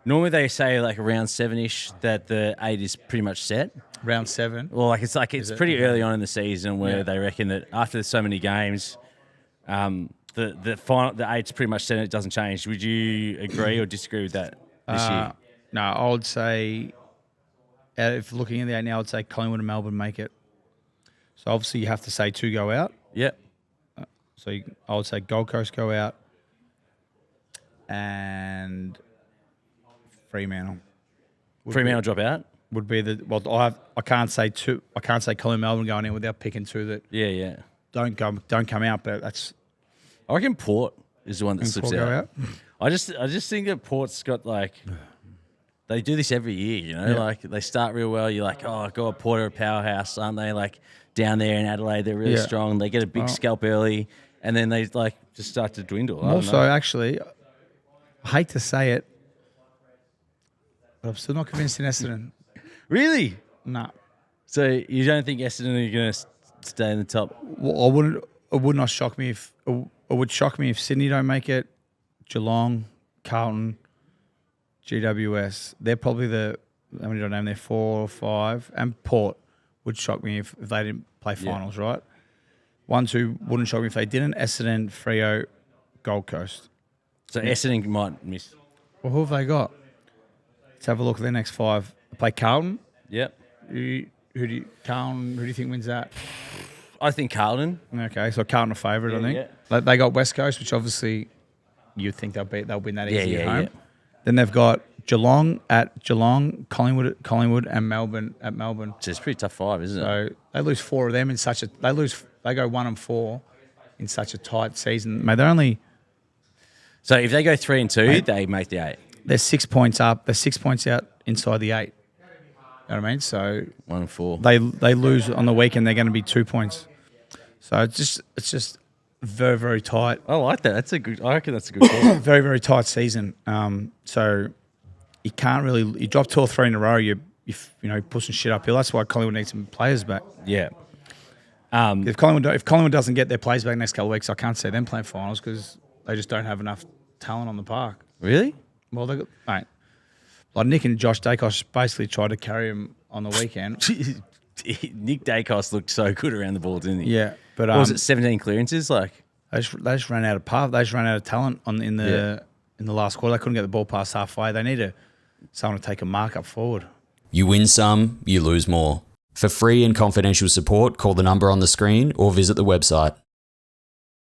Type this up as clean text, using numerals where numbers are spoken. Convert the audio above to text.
Normally they say like around 7-ish that the 8 is pretty much set. Round 7. Well, it's pretty early on in the season where they reckon that after so many games, the final, the 8's pretty much set and it doesn't change. Would you agree or disagree with that this year? No, I would say, if looking at the 8 now, I'd say Collingwood and Melbourne make it. So obviously you have to say 2 go out. Yep. So I would say Gold Coast go out and Fremantle. Fremantle drop out? Would be I can't say Collingwood Melbourne going in without picking 2 that Yeah. don't come out, but that's I reckon Port is the one that slips Port go out. I just think that Port's got like they do this every year, you know, like they start real well. You're like, oh God, Port are a powerhouse, aren't they? Like down there in Adelaide, they're really strong. They get a big scalp early, and then they like just start to dwindle. Also, actually, I hate to say it, but I'm still not convinced in Essendon. Really? No. So you don't think Essendon are going to stay in the top? Well, it would not shock me if it would shock me if Sydney don't make it. Geelong, Carlton, GWS. They're probably how many do I name? They're 4 or 5. And Port would shock me if they didn't play finals, right? 1, 2 wouldn't shock me if they didn't. Essendon, Freo, Gold Coast. So Essendon might miss. Well, who have they got? Let's have a look at their next 5. They play Carlton. Yep. Who do you think wins that? I think Carlton. Okay, so Carlton a favourite, I think. Yeah. They got West Coast, which obviously you'd think they'll win that easy at home. Yeah. Then they've got Geelong at Geelong, Collingwood at Collingwood, and Melbourne at Melbourne. So it's a pretty tough 5, isn't it? So they lose 4 of them in such a they go 1-4 in such a tight season. Mate, they're only So if they go 3 and 2, they make the 8. they're 6 points up. They're 6 points out inside the 8. You know what I mean? So 1 and 4. they lose on the weekend. They're going to be 2 points. So it's just very, very tight. I like that. I reckon that's a good call. Very, very tight season. So you can't really you drop 2 or 3 in a row. You pushing shit uphill. That's why Collingwood needs some players back. Yeah. If Collingwood doesn't get their players back next couple of weeks, I can't see them playing finals because they just don't have enough talent on the park. Really? Well, they got like Nick and Josh Dacos basically tried to carry him on the weekend. Nick Dacos looked so good around the ball, didn't he? Yeah, but what was it 17 clearances? Like they just ran out of path. They just ran out of talent in the last quarter. They couldn't get the ball past halfway. They need someone to take a mark up forward. You win some, you lose more. For free and confidential support, call the number on the screen or visit the website.